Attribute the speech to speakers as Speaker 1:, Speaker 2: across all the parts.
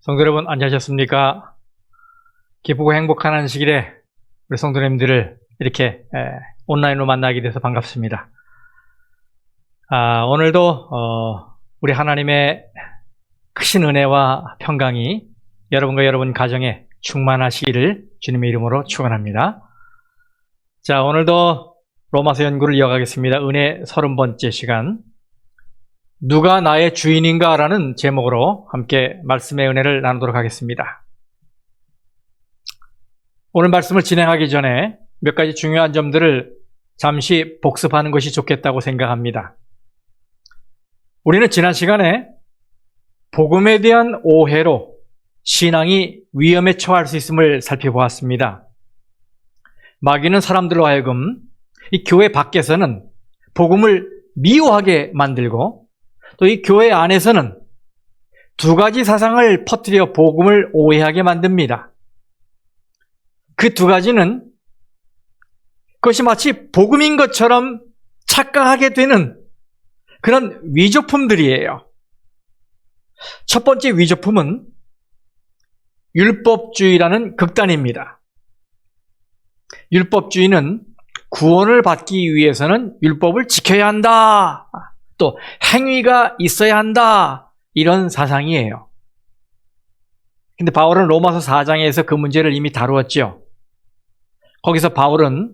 Speaker 1: 성도 여러분 안녕하셨습니까? 기쁘고 행복한 안식일에 우리 성도님들을 이렇게 온라인으로 만나게 돼서 반갑습니다. 오늘도 우리 하나님의 크신 은혜와 평강이 여러분과 여러분 가정에 충만하시기를 주님의 이름으로 축원합니다. 자, 오늘도 로마서 연구를 이어가겠습니다. 은혜 30번째 시간, 누가 나의 주인인가? 라는 제목으로 함께 말씀의 은혜를 나누도록 하겠습니다. 오늘 말씀을 진행하기 전에 몇 가지 중요한 점들을 잠시 복습하는 것이 좋겠다고 생각합니다. 우리는 지난 시간에 복음에 대한 오해로 신앙이 위험에 처할 수 있음을 살펴보았습니다. 마귀는 사람들로 하여금 이 교회 밖에서는 복음을 미워하게 만들고 또 이 교회 안에서는 두 가지 사상을 퍼뜨려 복음을 오해하게 만듭니다. 그 두 가지는 그것이 마치 복음인 것처럼 착각하게 되는 그런 위조품들이에요. 첫 번째 위조품은 율법주의라는 극단입니다. 율법주의는 구원을 받기 위해서는 율법을 지켜야 한다, 또 행위가 있어야 한다, 이런 사상이에요. 근데 바울은 로마서 4장에서 그 문제를 이미 다루었죠. 거기서 바울은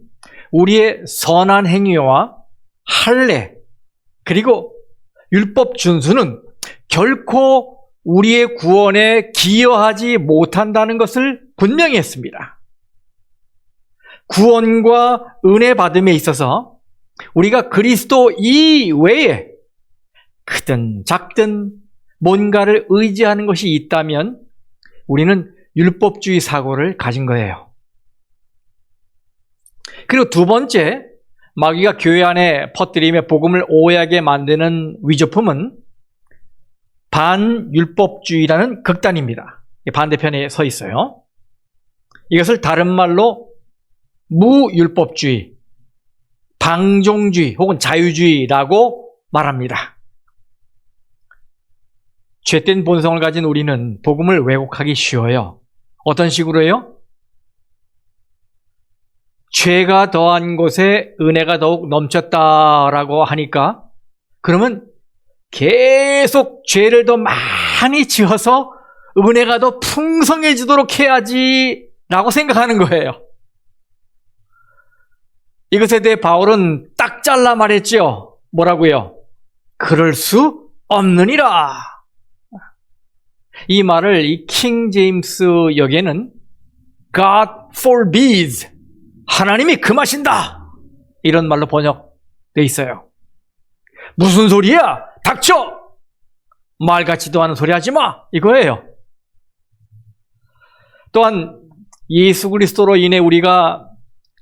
Speaker 1: 우리의 선한 행위와 할례 그리고 율법 준수는 결코 우리의 구원에 기여하지 못한다는 것을 분명히 했습니다. 구원과 은혜 받음에 있어서 우리가 그리스도 이외에 크든 작든 뭔가를 의지하는 것이 있다면 우리는 율법주의 사고를 가진 거예요. 그리고 두 번째, 마귀가 교회 안에 퍼뜨리며 복음을 오해하게 만드는 위조품은 반율법주의라는 극단입니다. 반대편에 서 있어요. 이것을 다른 말로 무율법주의, 방종주의 혹은 자유주의라고 말합니다. 죄된 본성을 가진 우리는 복음을 왜곡하기 쉬워요. 어떤 식으로요? 죄가 더한 곳에 은혜가 더욱 넘쳤다라고 하니까 그러면 계속 죄를 더 많이 지어서 은혜가 더 풍성해지도록 해야지 라고 생각하는 거예요. 이것에 대해 바울은 딱 잘라 말했죠. 뭐라고요? 그럴 수 없느니라. 이 말을 이 킹 제임스 역에는 God forbids, 하나님이 금하신다, 이런 말로 번역되어 있어요. 무슨 소리야? 닥쳐! 말 같지도 않은 소리 하지 마! 이거예요. 또한 예수 그리스도로 인해 우리가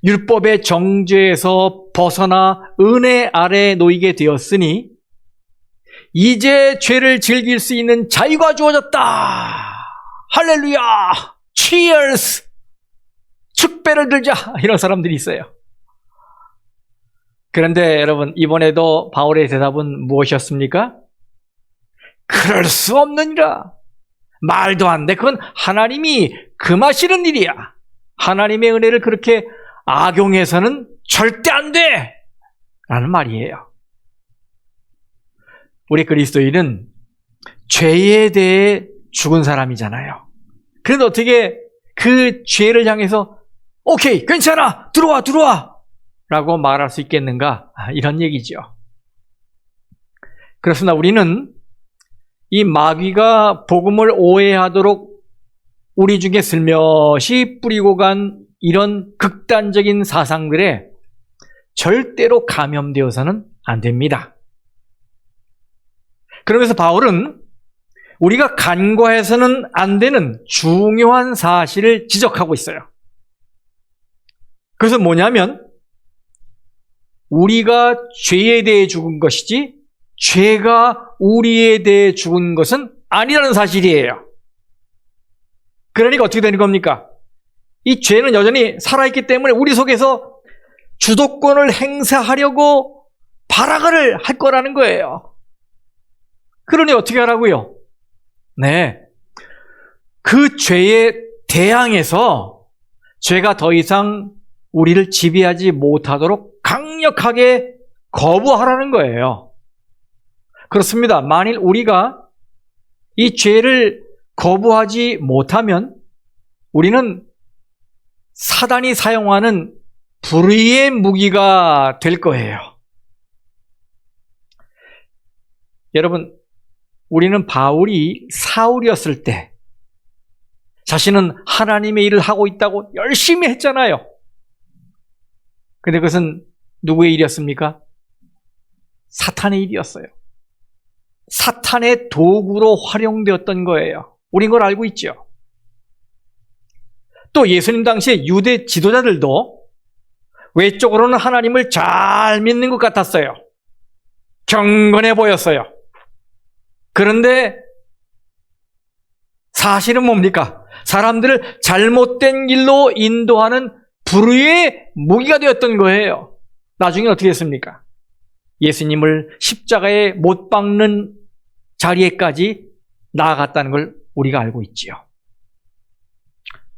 Speaker 1: 율법의 정죄에서 벗어나 은혜 아래에 놓이게 되었으니 이제 죄를 즐길 수 있는 자유가 주어졌다. 할렐루야! 치얼스! 축배를 들자! 이런 사람들이 있어요. 그런데 여러분, 이번에도 바울의 대답은 무엇이었습니까? 그럴 수 없느니라. 말도 안 돼. 그건 하나님이 금하시는 일이야. 하나님의 은혜를 그렇게 악용해서는 절대 안 돼! 라는 말이에요. 우리 그리스도인은 죄에 대해 죽은 사람이잖아요. 그런데 어떻게 그 죄를 향해서 오케이, 괜찮아, 들어와 라고 말할 수 있겠는가? 이런 얘기죠. 그렇습니다. 우리는 이 마귀가 복음을 오해하도록 우리 중에 슬며시 뿌리고 간 이런 극단적인 사상들에 절대로 감염되어서는 안 됩니다. 그러면서 바울은 우리가 간과해서는 안 되는 중요한 사실을 지적하고 있어요. 그것은 뭐냐면 우리가 죄에 대해 죽은 것이지 죄가 우리에 대해 죽은 것은 아니라는 사실이에요. 그러니까 어떻게 되는 겁니까? 이 죄는 여전히 살아있기 때문에 우리 속에서 주도권을 행사하려고 발악을 할 거라는 거예요. 그러니 어떻게 하라고요? 네, 그 죄에 대항해서 죄가 더 이상 우리를 지배하지 못하도록 강력하게 거부하라는 거예요. 그렇습니다. 만일 우리가 이 죄를 거부하지 못하면 우리는 사단이 사용하는 불의의 무기가 될 거예요. 여러분, 우리는 바울이 사울이었을 때 자신은 하나님의 일을 하고 있다고 열심히 했잖아요. 근데 그것은 누구의 일이었습니까? 사탄의 일이었어요. 사탄의 도구로 활용되었던 거예요. 우린 그걸 알고 있죠. 또 예수님 당시에 유대 지도자들도 외적으로는 하나님을 잘 믿는 것 같았어요. 경건해 보였어요. 그런데 사실은 뭡니까? 사람들을 잘못된 길로 인도하는 불의의 무기가 되었던 거예요. 나중에 어떻게 됐습니까? 예수님을 십자가에 못 박는 자리에까지 나아갔다는 걸 우리가 알고 있지요.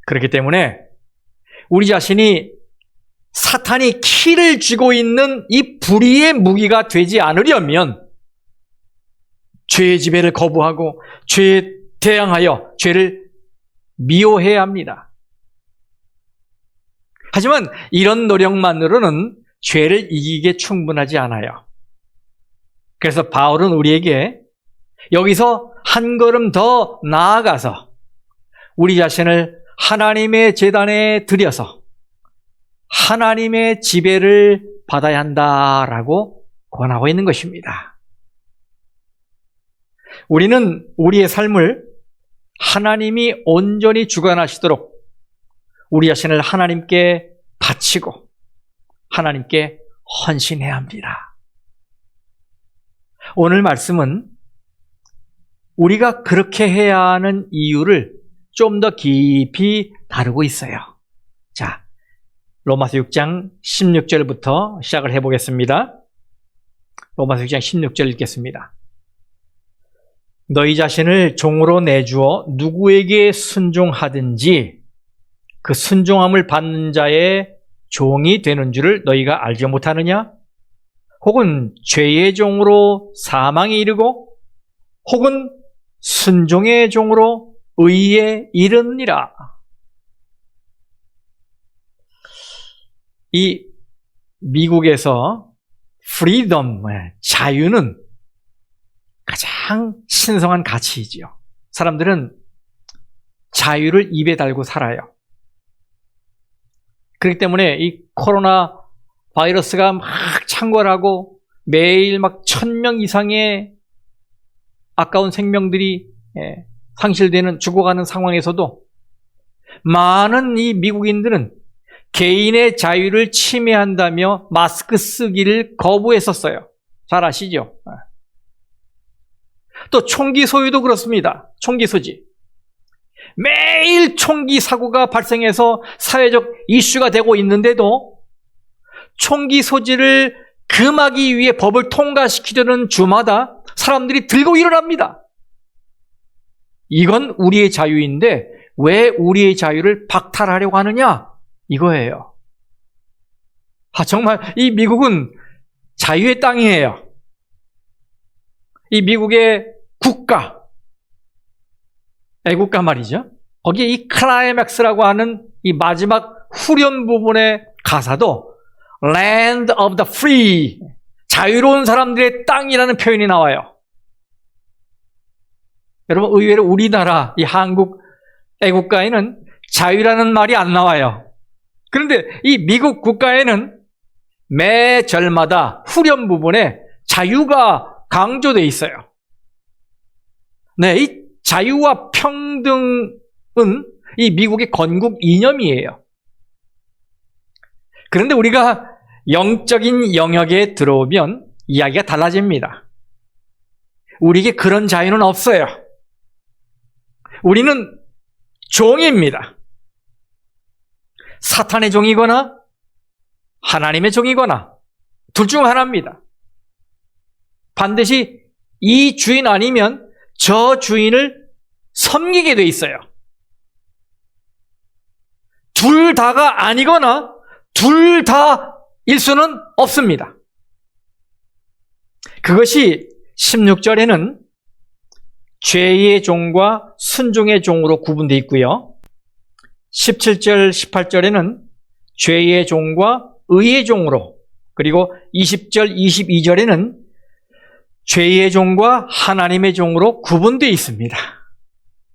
Speaker 1: 그렇기 때문에 우리 자신이 사탄이 키를 쥐고 있는 이 불의의 무기가 되지 않으려면 죄의 지배를 거부하고 죄에 대항하여 죄를 미워해야 합니다. 하지만 이런 노력만으로는 죄를 이기기에 충분하지 않아요. 그래서 바울은 우리에게 여기서 한 걸음 더 나아가서 우리 자신을 하나님의 제단에 들여서 하나님의 지배를 받아야 한다라고 권하고 있는 것입니다. 우리는 우리의 삶을 하나님이 온전히 주관하시도록 우리 자신을 하나님께 바치고 하나님께 헌신해야 합니다. 오늘 말씀은 우리가 그렇게 해야 하는 이유를 좀 더 깊이 다루고 있어요. 자, 로마서 6장 16절부터 시작을 해보겠습니다. 로마서 6장 16절 읽겠습니다. 너희 자신을 종으로 내주어 누구에게 순종하든지 그 순종함을 받는 자의 종이 되는 줄을 너희가 알지 못하느냐? 혹은 죄의 종으로 사망에 이르고 혹은 순종의 종으로 의에 이르느니라. 이 미국에서 프리덤, 자유는 가장 신성한 가치이지요. 사람들은 자유를 입에 달고 살아요. 그렇기 때문에 이 코로나 바이러스가 막 창궐하고 매일 막 1000명 이상의 아까운 생명들이 상실되는, 죽어가는 상황에서도 많은 이 미국인들은 개인의 자유를 침해한다며 마스크 쓰기를 거부했었어요. 잘 아시죠? 또 총기 소유도 그렇습니다. 총기 소지. 매일 총기 사고가 발생해서 사회적 이슈가 되고 있는데도 총기 소지를 금하기 위해 법을 통과시키려는 주마다 사람들이 들고 일어납니다. 이건 우리의 자유인데 왜 우리의 자유를 박탈하려고 하느냐? 이거예요. 정말 이 미국은 자유의 땅이에요. 이 미국의 국가, 애국가 말이죠. 거기에 이 클라이맥스라고 하는 이 마지막 후렴 부분의 가사도 Land of the Free, 자유로운 사람들의 땅이라는 표현이 나와요. 여러분, 의외로 우리나라 이 한국 애국가에는 자유라는 말이 안 나와요. 그런데 이 미국 국가에는 매 절마다 후렴 부분에 자유가 강조되어 있어요. 네, 이 자유와 평등은 이 미국의 건국 이념이에요. 그런데 우리가 영적인 영역에 들어오면 이야기가 달라집니다. 우리에게 그런 자유는 없어요. 우리는 종입니다. 사탄의 종이거나 하나님의 종이거나 둘 중 하나입니다. 반드시 이 주인 아니면 저 주인을 섬기게 돼 있어요. 둘 다가 아니거나 둘 다일 수는 없습니다. 그것이 16절에는 죄의 종과 순종의 종으로 구분되어 있고요. 17절, 18절에는 죄의 종과 의의 종으로, 그리고 20절, 22절에는 죄의 종과 하나님의 종으로 구분되어 있습니다.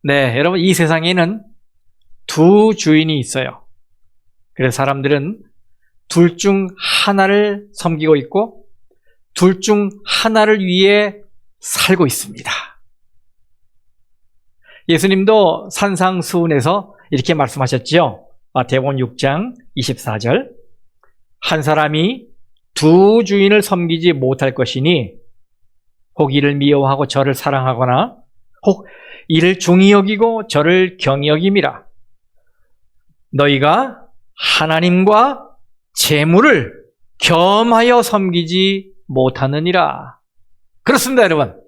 Speaker 1: 네, 여러분, 이 세상에는 두 주인이 있어요. 그래서 사람들은 둘 중 하나를 섬기고 있고 둘 중 하나를 위해 살고 있습니다. 예수님도 산상수훈에서 이렇게 말씀하셨지요. 마태복음 6장 24절. 한 사람이 두 주인을 섬기지 못할 것이니 혹 이를 미워하고 저를 사랑하거나 혹 이를 중히 여기고 저를 경히 여김이라. 너희가 하나님과 재물을 겸하여 섬기지 못하느니라. 그렇습니다, 여러분.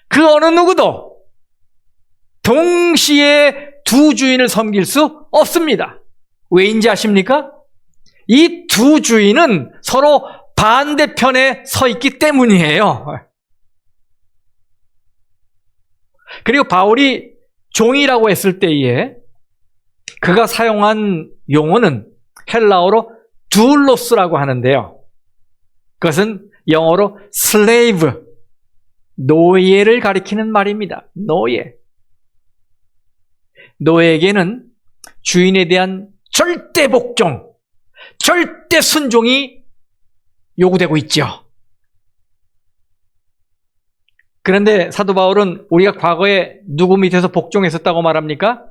Speaker 1: 그 어느 누구도 동시에 두 주인을 섬길 수 없습니다. 왜인지 아십니까? 이 두 주인은 서로 반대편에 서 있기 때문이에요. 그리고 바울이 종이라고 했을 때에 그가 사용한 용어는 헬라어로 둘로스라고 하는데요. 그것은 영어로 slave, 노예를 가리키는 말입니다. 노예. 노예에게는 주인에 대한 절대 복종, 절대 순종이 요구되고 있죠. 그런데 사도 바울은 우리가 과거에 누구 밑에서 복종했었다고 말합니까?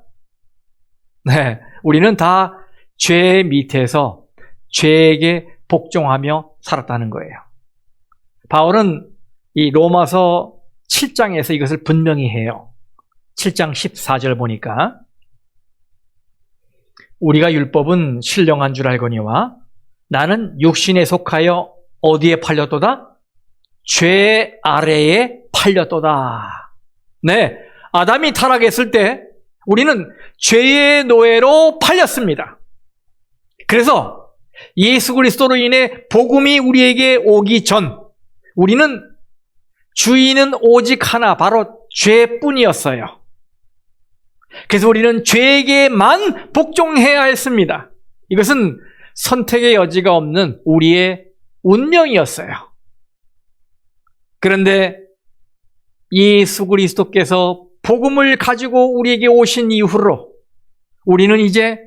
Speaker 1: 네, 우리는 다 죄 밑에서 죄에게 복종하며 살았다는 거예요. 바울은 이 로마서 7장에서 이것을 분명히 해요. 7장 14절 보니까 우리가 율법은 신령한 줄 알거니와 나는 육신에 속하여 어디에 팔렸도다? 죄 아래에 팔렸도다. 네, 아담이 타락했을 때 우리는 죄의 노예로 팔렸습니다. 그래서 예수 그리스도로 인해 복음이 우리에게 오기 전 우리는 주인은 오직 하나, 바로 죄뿐이었어요. 그래서 우리는 죄에게만 복종해야 했습니다. 이것은 선택의 여지가 없는 우리의 운명이었어요. 그런데 예수 그리스도께서 복음을 가지고 우리에게 오신 이후로 우리는 이제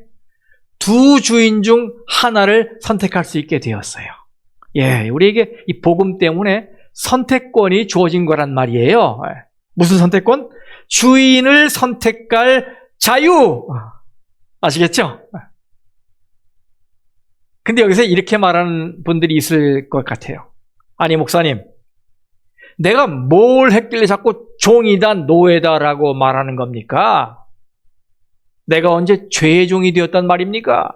Speaker 1: 두 주인 중 하나를 선택할 수 있게 되었어요. 예, 우리에게 이 복음 때문에 선택권이 주어진 거란 말이에요. 무슨 선택권? 주인을 선택할 자유. 아시겠죠? 근데 여기서 이렇게 말하는 분들이 있을 것 같아요. 아니, 목사님, 내가 뭘 했길래 자꾸 종이다, 노예다라고 말하는 겁니까? 내가 언제 죄의 종이 되었단 말입니까?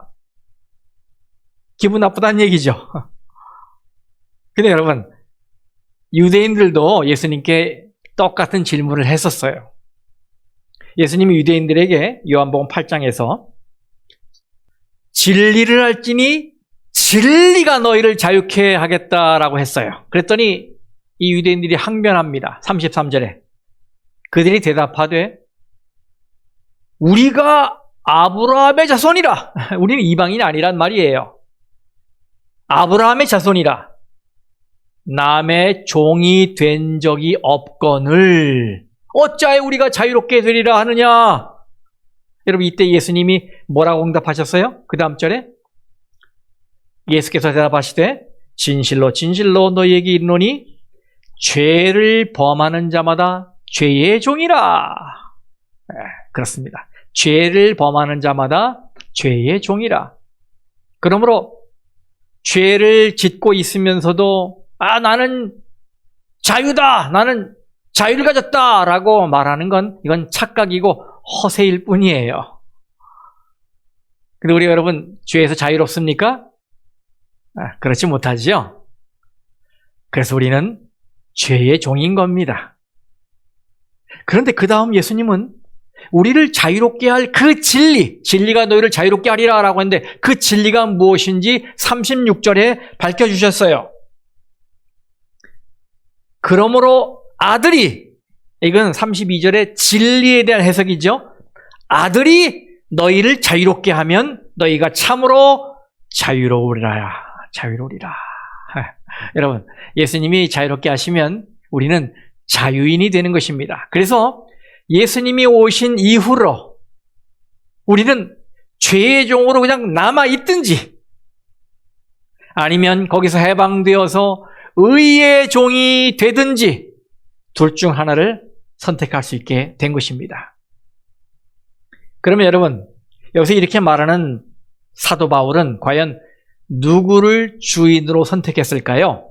Speaker 1: 기분 나쁘다는 얘기죠. 근데 여러분, 유대인들도 예수님께 똑같은 질문을 했었어요. 예수님이 유대인들에게 요한복음 8장에서 진리를 알지니 진리가 너희를 자유케 하겠다라고 했어요. 그랬더니 이 유대인들이 항변합니다. 33절에 그들이 대답하되 우리가 아브라함의 자손이라. 우리는 이방인이 아니란 말이에요. 아브라함의 자손이라. 남의 종이 된 적이 없거늘 어찌하여 우리가 자유롭게 되리라 하느냐. 여러분, 이때 예수님이 뭐라고 응답하셨어요? 그 다음 절에 예수께서 대답하시되 진실로 진실로 너희에게 이르노니 죄를 범하는 자마다 죄의 종이라. 그렇습니다. 죄를 범하는 자마다 죄의 종이라. 그러므로 죄를 짓고 있으면서도 나는 자유다, 나는 자유를 가졌다라고 말하는 건 이건 착각이고 허세일 뿐이에요. 근데 우리 여러분, 죄에서 자유롭습니까? 그렇지 못하지요. 그래서 우리는 죄의 종인 겁니다. 그런데 그 다음 예수님은 우리를 자유롭게 할 그 진리가 너희를 자유롭게 하리라 라고 했는데 그 진리가 무엇인지 36절에 밝혀주셨어요. 그러므로 아들이, 이건 32절의 진리에 대한 해석이죠. 아들이 너희를 자유롭게 하면 너희가 참으로 자유로우리라. 여러분, 예수님이 자유롭게 하시면 우리는 자유인이 되는 것입니다. 그래서 예수님이 오신 이후로 우리는 죄의 종으로 그냥 남아있든지 아니면 거기서 해방되어서 의의 종이 되든지 둘 중 하나를 선택할 수 있게 된 것입니다. 그러면 여러분, 여기서 이렇게 말하는 사도 바울은 과연 누구를 주인으로 선택했을까요?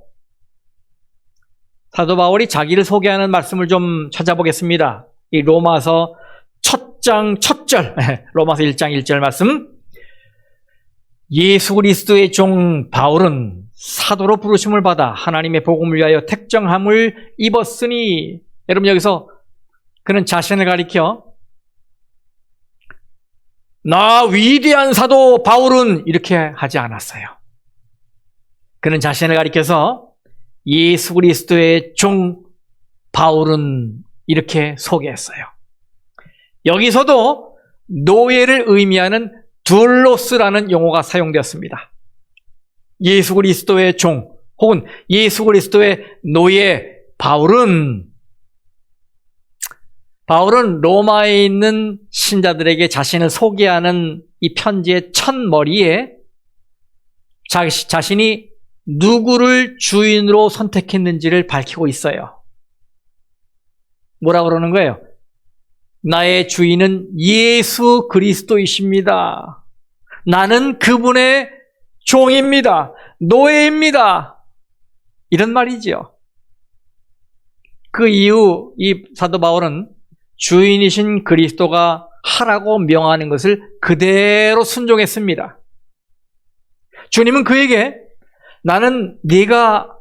Speaker 1: 사도 바울이 자기를 소개하는 말씀을 좀 찾아보겠습니다. 이 로마서 첫 장 첫 절, 로마서 1장 1절 말씀. 예수 그리스도의 종 바울은 사도로 부르심을 받아 하나님의 복음을 위하여 택정함을 입었으니, 여러분 여기서 그는 자신을 가리켜 나 위대한 사도 바울은 이렇게 하지 않았어요. 그는 자신을 가리켜서 예수 그리스도의 종 바울은 이렇게 소개했어요. 여기서도 노예를 의미하는 둘로스라는 용어가 사용되었습니다. 예수 그리스도의 종 혹은 예수 그리스도의 노예 바울은 로마에 있는 신자들에게 자신을 소개하는 이 편지의 첫머리에 자신이 누구를 주인으로 선택했는지를 밝히고 있어요. 뭐라고 그러는 거예요? 나의 주인은 예수 그리스도이십니다. 나는 그분의 종입니다. 노예입니다. 이런 말이지요. 그 이후 이 사도 바울은 주인이신 그리스도가 하라고 명하는 것을 그대로 순종했습니다. 주님은 그에게 나는 네가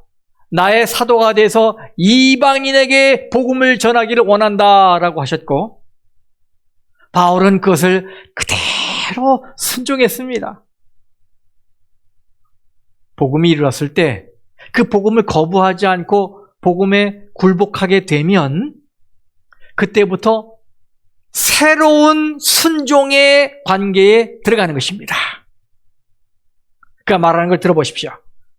Speaker 1: 나의 사도가 돼서 이방인에게 복음을 전하기를 원한다라고 하셨고, 바울은 그것을 그대로 순종했습니다. 복음이 이르렀을 때 그 복음을 거부하지 않고 복음에 굴복하게 되면 그때부터 새로운 순종의 관계에 들어가는 것입니다. 그가 말하는 걸 들어보십시오.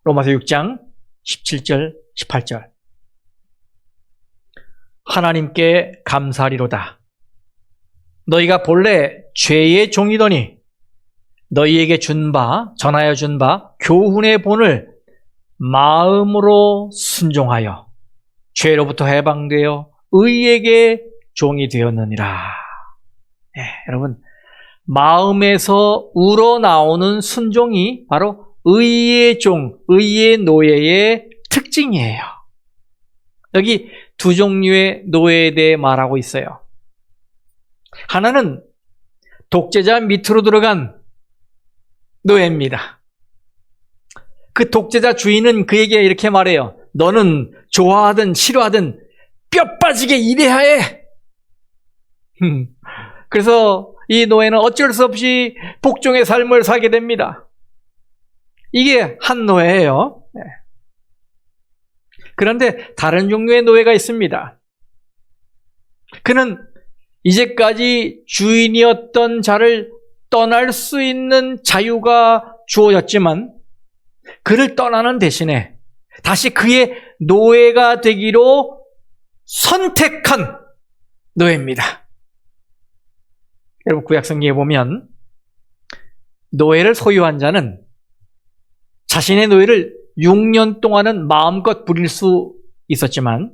Speaker 1: 로마서 6장 17절 18절. 하나님께 감사하리로다. 너희가 본래 죄의 종이더니 너희에게 전하여 준 바 교훈의 본을 마음으로 순종하여 죄로부터 해방되어 의에게 종이 되었느니라. 여러분, 마음에서 우러나오는 순종이 바로 의의 종, 의의 노예의 특징이에요. 여기 두 종류의 노예에 대해 말하고 있어요. 하나는 독재자 밑으로 들어간 노예입니다. 그 독재자 주인은 그에게 이렇게 말해요. 너는 좋아하든 싫어하든 뼈 빠지게 일해야 해. 그래서 이 노예는 어쩔 수 없이 복종의 삶을 살게 됩니다. 이게 한 노예예요. 그런데 다른 종류의 노예가 있습니다. 그는 이제까지 주인이었던 자를 떠날 수 있는 자유가 주어졌지만 그를 떠나는 대신에 다시 그의 노예가 되기로 선택한 노예입니다. 여러분, 구약성경에 보면 노예를 소유한 자는 자신의 노예를 6년 동안은 마음껏 부릴 수 있었지만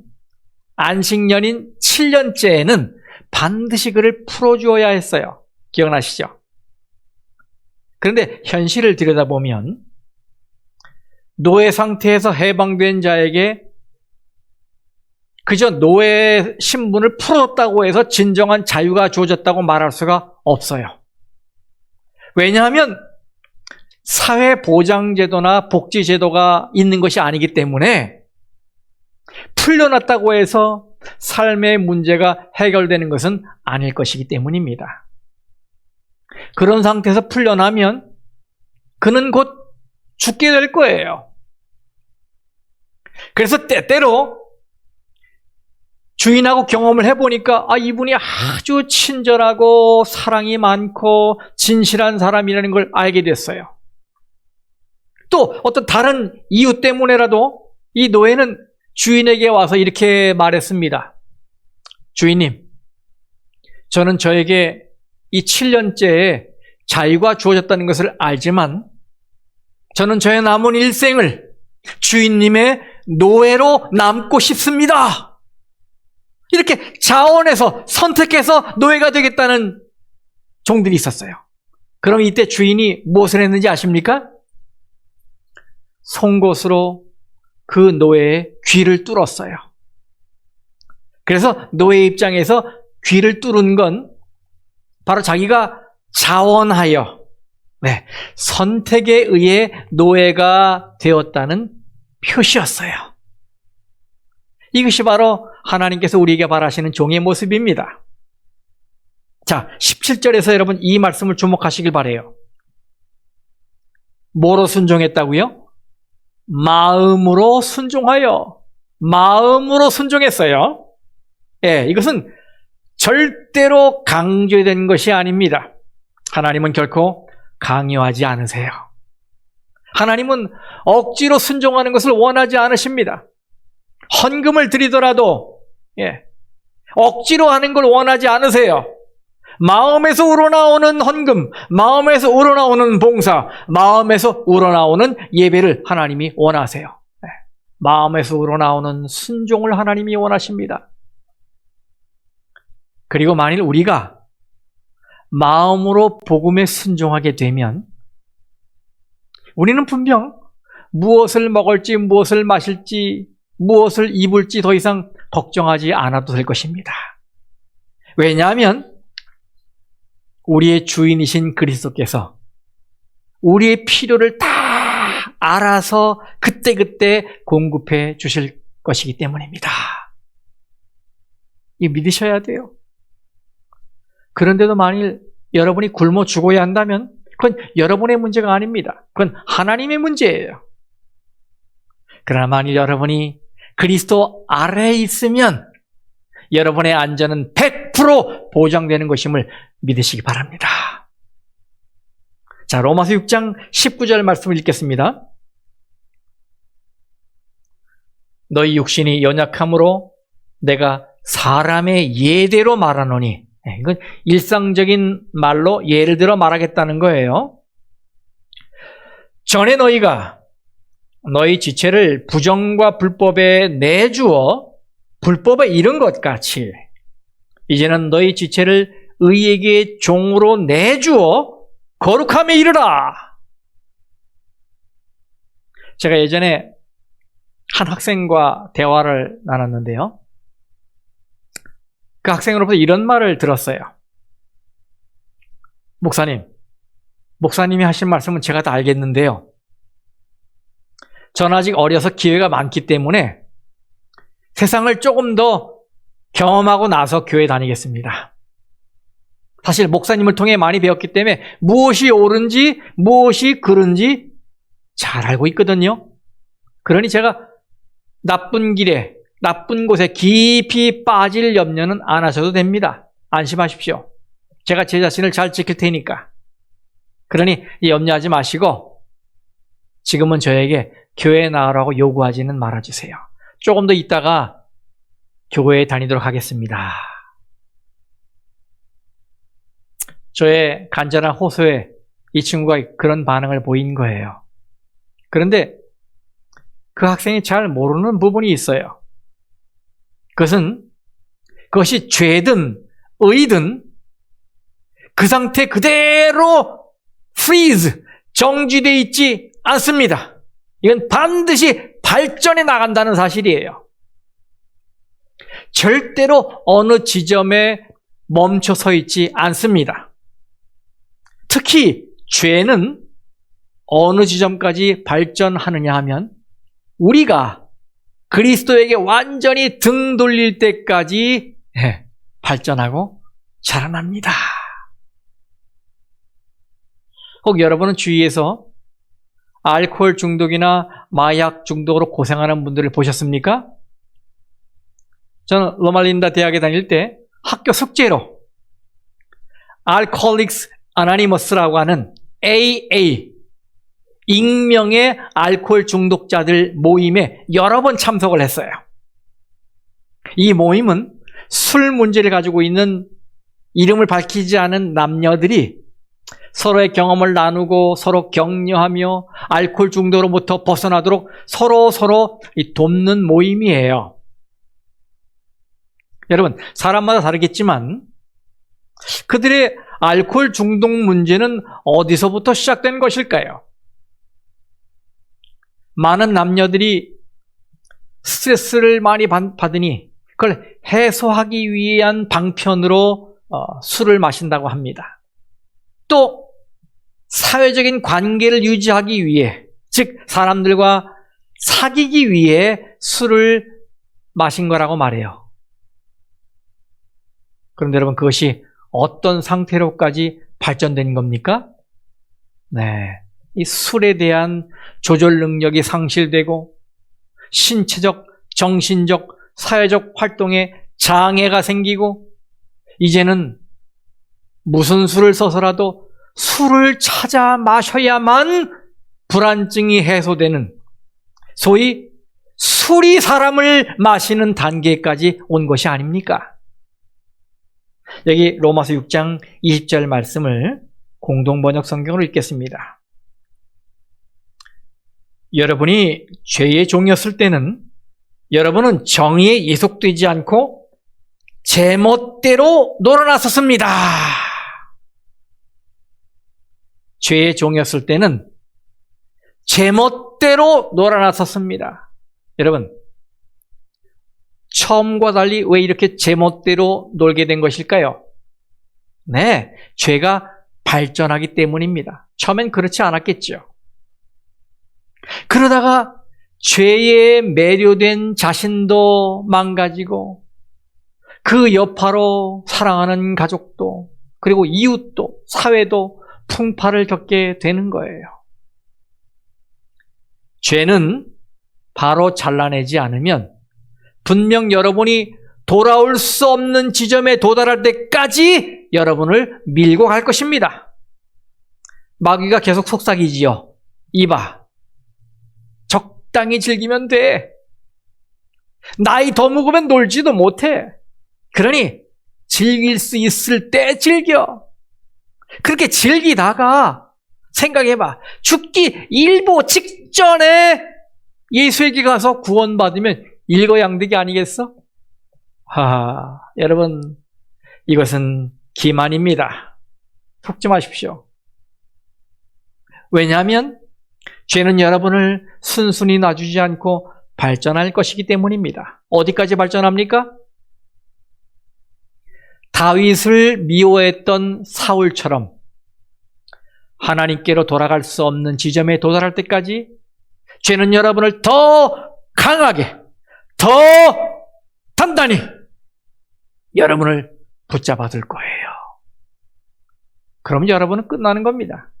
Speaker 1: 안식년인 7년째에는 반드시 그를 풀어주어야 했어요. 기억나시죠? 그런데 현실을 들여다보면 노예 상태에서 해방된 자에게 그저 노예 신분을 풀었다고 해서 진정한 자유가 주어졌다고 말할 수가 없어요. 왜냐하면 사회보장제도나 복지제도가 있는 것이 아니기 때문에 풀려났다고 해서 삶의 문제가 해결되는 것은 아닐 것이기 때문입니다. 그런 상태에서 풀려나면 그는 곧 죽게 될 거예요. 그래서 때때로 주인하고 경험을 해보니까 이분이 아주 친절하고 사랑이 많고 진실한 사람이라는 걸 알게 됐어요. 또 어떤 다른 이유 때문에라도 이 노예는 주인에게 와서 이렇게 말했습니다. 주인님, 저는 저에게 이 7년째에 자유가 주어졌다는 것을 알지만 저는 저의 남은 일생을 주인님의 노예로 남고 싶습니다. 이렇게 자원해서 선택해서 노예가 되겠다는 종들이 있었어요. 그럼 이때 주인이 무엇을 했는지 아십니까? 송곳으로 그 노예의 귀를 뚫었어요. 그래서 노예 입장에서 귀를 뚫은 건 바로 자기가 자원하여 선택에 의해 노예가 되었다는 표시였어요. 이것이 바로 하나님께서 우리에게 바라시는 종의 모습입니다. 자, 17절에서 여러분 이 말씀을 주목하시길 바라요. 뭐로 순종했다고요? 마음으로 순종하여. 마음으로 순종했어요. 이것은 절대로 강조된 것이 아닙니다. 하나님은 결코 강요하지 않으세요. 하나님은 억지로 순종하는 것을 원하지 않으십니다. 헌금을 드리더라도 억지로 하는 걸 원하지 않으세요. 마음에서 우러나오는 헌금, 마음에서 우러나오는 봉사, 마음에서 우러나오는 예배를 하나님이 원하세요. 마음에서 우러나오는 순종을 하나님이 원하십니다. 그리고 만일 우리가 마음으로 복음에 순종하게 되면 우리는 분명 무엇을 먹을지, 무엇을 마실지, 무엇을 입을지 더 이상 걱정하지 않아도 될 것입니다. 왜냐하면 우리의 주인이신 그리스도께서 우리의 필요를 다 알아서 그때그때 공급해 주실 것이기 때문입니다. 이 믿으셔야 돼요. 그런데도 만일 여러분이 굶어 죽어야 한다면 그건 여러분의 문제가 아닙니다. 그건 하나님의 문제예요. 그러나 만일 여러분이 그리스도 아래에 있으면 여러분의 안전은 100% 보장되는 것임을 믿으시기 바랍니다. 자, 로마서 6장 19절 말씀을 읽겠습니다. 너희 육신이 연약함으로 내가 사람의 예대로 말하노니, 이건 일상적인 말로 예를 들어 말하겠다는 거예요. 전에 너희가 너희 지체를 부정과 불법에 내주어 불법에 이른 것 같이 이제는 너희 지체를 의에게 종으로 내주어 거룩함에 이르라. 제가 예전에 한 학생과 대화를 나눴는데요. 그 학생으로부터 이런 말을 들었어요. 목사님이 하신 말씀은 제가 다 알겠는데요. 전 아직 어려서 기회가 많기 때문에 세상을 조금 더 경험하고 나서 교회 다니겠습니다. 사실 목사님을 통해 많이 배웠기 때문에 무엇이 옳은지 무엇이 그른지 잘 알고 있거든요. 그러니 제가 나쁜 길에 나쁜 곳에 깊이 빠질 염려는 안 하셔도 됩니다. 안심하십시오. 제가 제 자신을 잘 지킬 테니까. 그러니 염려하지 마시고 지금은 저에게 교회에 나으라고 요구하지는 말아주세요. 조금 더 있다가 교회에 다니도록 하겠습니다. 저의 간절한 호소에 이 친구가 그런 반응을 보인 거예요. 그런데 그 학생이 잘 모르는 부분이 있어요. 그것이 죄든 의든 그 상태 그대로 freeze, 정지되어 있지 않습니다. 이건 반드시 발전해 나간다는 사실이에요. 절대로 어느 지점에 멈춰 서 있지 않습니다. 특히 죄는 어느 지점까지 발전하느냐 하면 우리가 그리스도에게 완전히 등 돌릴 때까지 발전하고 자라납니다. 혹 여러분은 주위에서 알코올 중독이나 마약 중독으로 고생하는 분들을 보셨습니까? 저는 로말린다 대학에 다닐 때 학교 숙제로 알코올릭스 아나니머스라고 하는 AA, 익명의 알코올 중독자들 모임에 여러 번 참석을 했어요. 이 모임은 술 문제를 가지고 있는 이름을 밝히지 않은 남녀들이 서로의 경험을 나누고 서로 격려하며 알코올 중독으로부터 벗어나도록 서로 돕는 모임이에요. 여러분, 사람마다 다르겠지만 그들의 알코올 중독 문제는 어디서부터 시작된 것일까요? 많은 남녀들이 스트레스를 많이 받으니 그걸 해소하기 위한 방편으로 술을 마신다고 합니다. 또 사회적인 관계를 유지하기 위해, 즉 사람들과 사귀기 위해 술을 마신 거라고 말해요. 그런데 여러분, 그것이 어떤 상태로까지 발전된 겁니까? 네, 이 술에 대한 조절 능력이 상실되고 신체적, 정신적, 사회적 활동에 장애가 생기고 이제는 무슨 술을 써서라도 술을 찾아 마셔야만 불안증이 해소되는, 소위 술이 사람을 마시는 단계까지 온 것이 아닙니까? 여기 로마서 6장 20절 말씀을 공동번역 성경으로 읽겠습니다. 여러분이 죄의 종이었을 때는 여러분은 정의에 예속되지 않고 제멋대로 놀아났었습니다. 죄의 종이었을 때는 제멋대로 놀아났었습니다. 여러분, 처음과 달리 왜 이렇게 제멋대로 놀게 된 것일까요? 네, 죄가 발전하기 때문입니다. 처음엔 그렇지 않았겠죠. 그러다가 죄에 매료된 자신도 망가지고 그 여파로 사랑하는 가족도 그리고 이웃도 사회도 풍파를 겪게 되는 거예요. 죄는 바로 잘라내지 않으면 분명 여러분이 돌아올 수 없는 지점에 도달할 때까지 여러분을 밀고 갈 것입니다. 마귀가 계속 속삭이지요. 이봐, 적당히 즐기면 돼. 나이 더 먹으면 놀지도 못해. 그러니 즐길 수 있을 때 즐겨. 그렇게 즐기다가 생각해봐. 죽기 일보 직전에 예수에게 가서 구원받으면 일거양득이 아니겠어? 여러분, 이것은 기만입니다. 속지 마십시오. 왜냐하면 죄는 여러분을 순순히 놔주지 않고 발전할 것이기 때문입니다. 어디까지 발전합니까? 다윗을 미워했던 사울처럼 하나님께로 돌아갈 수 없는 지점에 도달할 때까지 죄는 여러분을 더 강하게, 더 단단히 여러분을 붙잡아둘 거예요. 그럼 여러분은 끝나는 겁니다.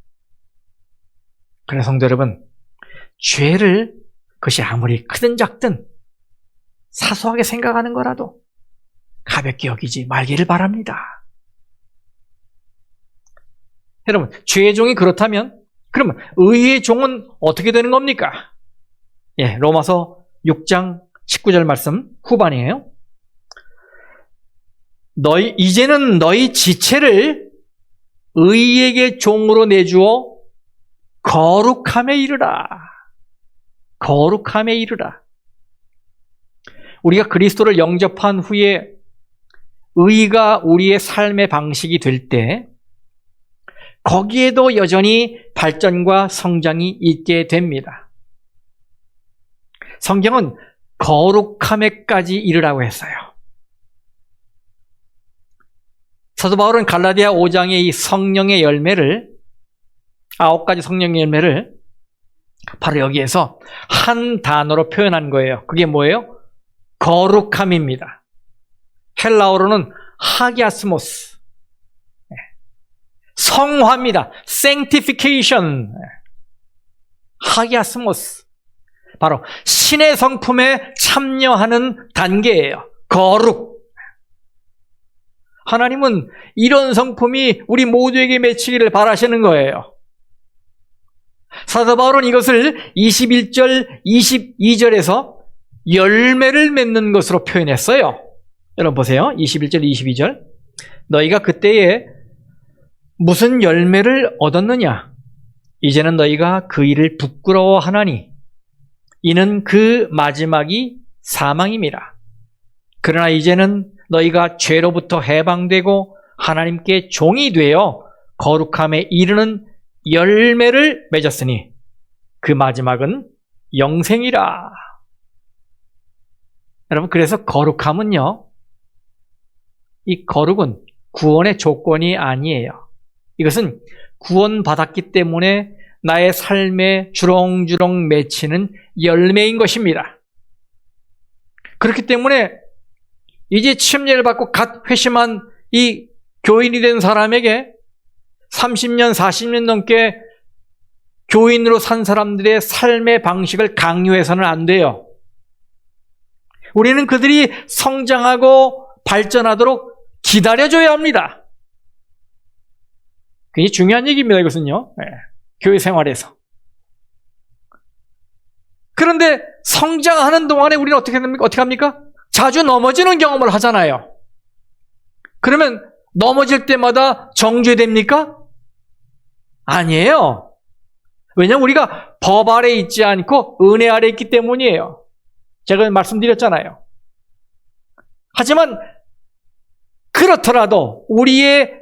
Speaker 1: 그래서 성도 여러분, 죄를 그것이 아무리 크든 작든 사소하게 생각하는 거라도 가볍게 여기지 말기를 바랍니다. 여러분, 죄의 종이 그렇다면 그러면 의의 종은 어떻게 되는 겁니까? 로마서 6장 19절 말씀 후반이에요. 이제는 너희 지체를 의에게 종으로 내주어 거룩함에 이르라. 거룩함에 이르라. 우리가 그리스도를 영접한 후에 의가 우리의 삶의 방식이 될 때 거기에도 여전히 발전과 성장이 있게 됩니다. 성경은 거룩함에까지 이르라고 했어요. 사도 바울은 갈라디아 5장의 이 성령의 열매를 9가지 성령의 열매를 바로 여기에서 한 단어로 표현한 거예요. 그게 뭐예요? 거룩함입니다. 헬라어로는 하기아스모스. 성화입니다. sanctification. 하기아스모스. 바로 신의 성품에 참여하는 단계예요. 거룩. 하나님은 이런 성품이 우리 모두에게 맺히기를 바라시는 거예요. 사도 바울은 이것을 21절, 22절에서 열매를 맺는 것으로 표현했어요. 여러분 보세요. 21절, 22절. 너희가 그때에 무슨 열매를 얻었느냐? 이제는 너희가 그 일을 부끄러워하나니 이는 그 마지막이 사망임이라. 그러나 이제는 너희가 죄로부터 해방되고 하나님께 종이 되어 거룩함에 이르는 열매를 맺었으니 그 마지막은 영생이라. 여러분, 그래서 거룩함은요, 이 거룩은 구원의 조건이 아니에요. 이것은 구원받았기 때문에 나의 삶에 주렁주렁 맺히는 열매인 것입니다. 그렇기 때문에 이제 침례를 받고 갓 회심한 이 교인이 된 사람에게 30년, 40년 넘게 교인으로 산 사람들의 삶의 방식을 강요해서는 안 돼요. 우리는 그들이 성장하고 발전하도록 기다려줘야 합니다. 굉장히 중요한 얘기입니다, 이것은요. 네. 교회 생활에서. 그런데 성장하는 동안에 우리는 어떻게 합니까? 자주 넘어지는 경험을 하잖아요. 그러면 넘어질 때마다 정죄됩니까? 아니에요. 왜냐하면 우리가 법 아래 있지 않고 은혜 아래 있기 때문이에요. 제가 말씀드렸잖아요. 하지만 그렇더라도 우리의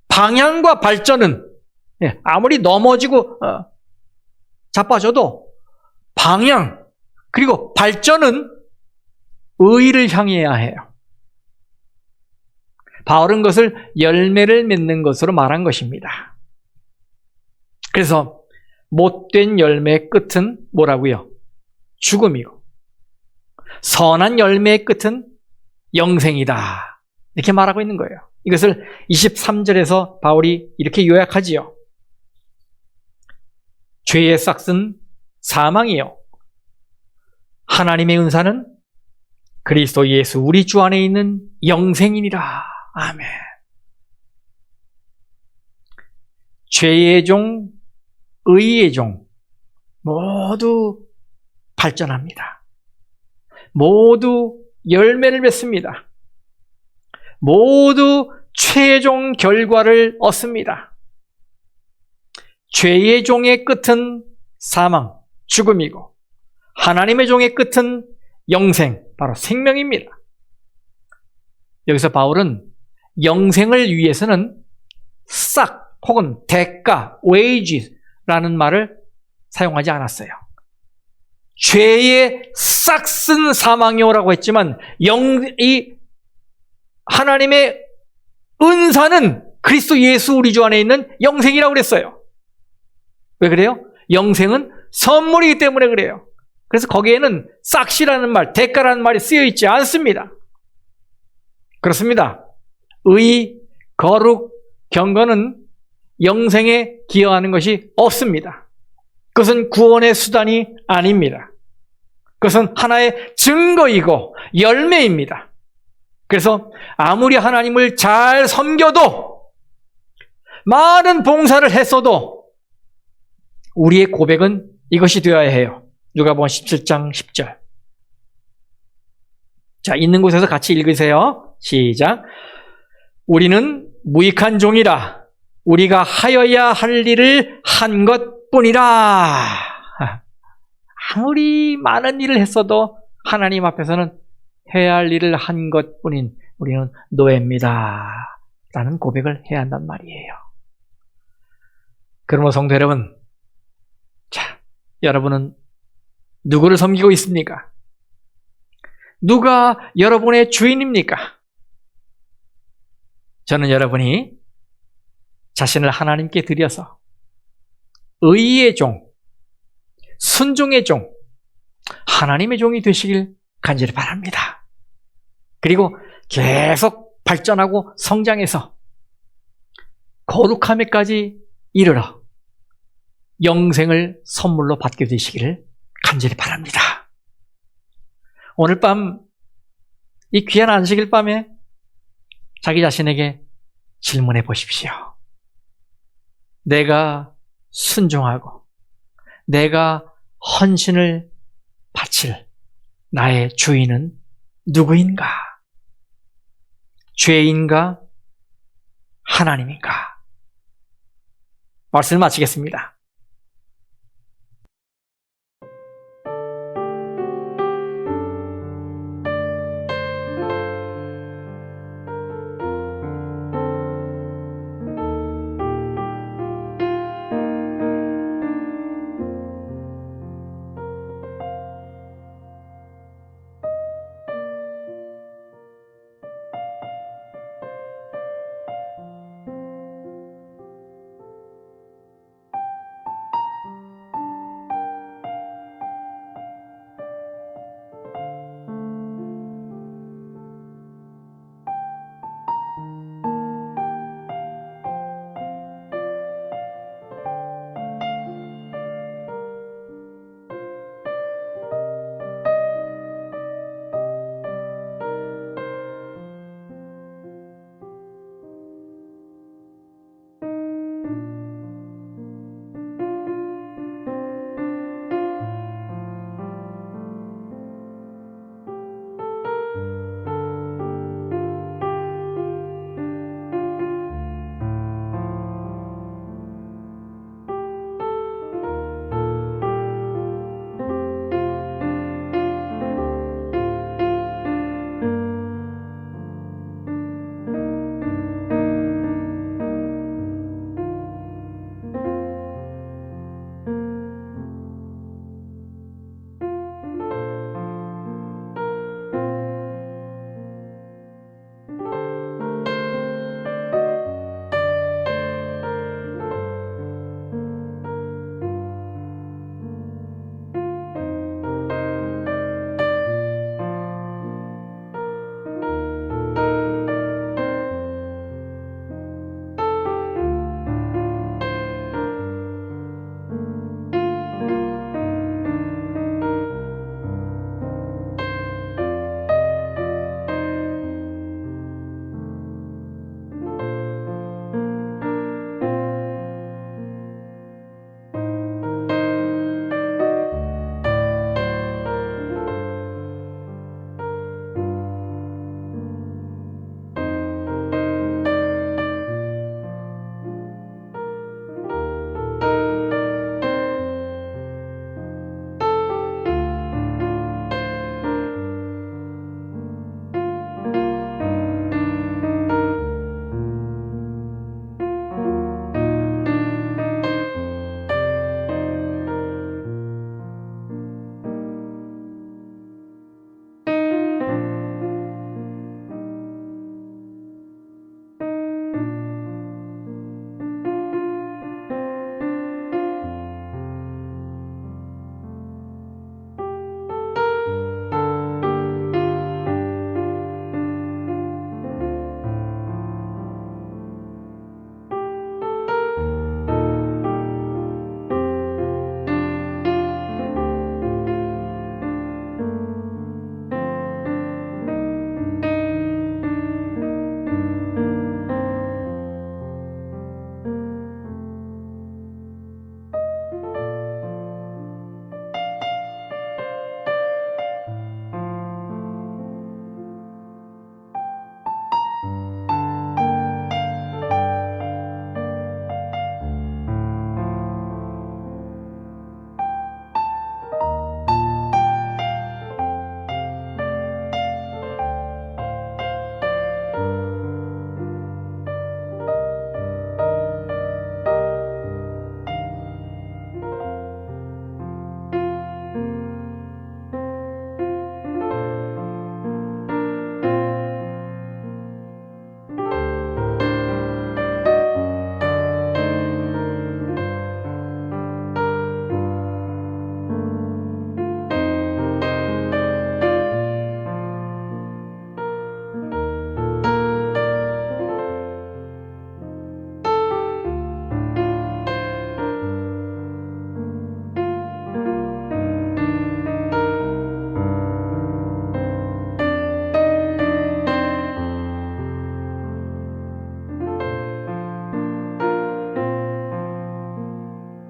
Speaker 1: 방향과 발전은 아무리 넘어지고 자빠져도 방향 그리고 발전은 의를 향해야 해요. 바울은 그것을 열매를 맺는 것으로 말한 것입니다. 그래서 못된 열매의 끝은 뭐라고요? 죽음이고 선한 열매의 끝은 영생이다. 이렇게 말하고 있는 거예요. 이것을 23절에서 바울이 이렇게 요약하지요. 죄의 싹은 사망이요. 하나님의 은사는 그리스도 예수 우리 주 안에 있는 영생이니라. 아멘. 죄의 종, 의의 종 모두 발전합니다. 모두 열매를 맺습니다. 모두 최종 결과를 얻습니다. 죄의 종의 끝은 사망, 죽음이고 하나님의 종의 끝은 영생, 바로 생명입니다. 여기서 바울은 영생을 위해서는 싹 혹은 대가, wages라는 말을 사용하지 않았어요. 죄의 싹은 사망이오라고 했지만 이 하나님의 은사는 그리스도 예수 우리 주 안에 있는 영생이라고 그랬어요. 왜 그래요? 영생은 선물이기 때문에 그래요. 그래서 거기에는 싹이라는 말, 대가라는 말이 쓰여 있지 않습니다. 그렇습니다. 의, 거룩, 경건은 영생에 기여하는 것이 없습니다. 그것은 구원의 수단이 아닙니다. 그것은 하나의 증거이고 열매입니다. 그래서 아무리 하나님을 잘 섬겨도 많은 봉사를 했어도 우리의 고백은 이것이 되어야 해요. 누가복음 17장 10절. 자, 있는 곳에서 같이 읽으세요. 시작. 우리는 무익한 종이라 우리가 하여야 할 일을 한 것뿐이라. 아무리 많은 일을 했어도 하나님 앞에서는 해야 할 일을 한 것뿐인 우리는 노예입니다. 라는 고백을 해야 한단 말이에요. 그러므로 성도 여러분, 자, 여러분은 누구를 섬기고 있습니까? 누가 여러분의 주인입니까? 저는 여러분이 자신을 하나님께 드려서 의의 종, 순종의 종, 하나님의 종이 되시길 간절히 바랍니다. 그리고 계속 발전하고 성장해서 거룩함에까지 이르러 영생을 선물로 받게 되시기를 간절히 바랍니다. 오늘 밤, 이 귀한 안식일 밤에 자기 자신에게 질문해 보십시오. 내가 순종하고 내가 헌신을 바칠 나의 주인은 누구인가? 죄인가? 하나님인가? 말씀을 마치겠습니다.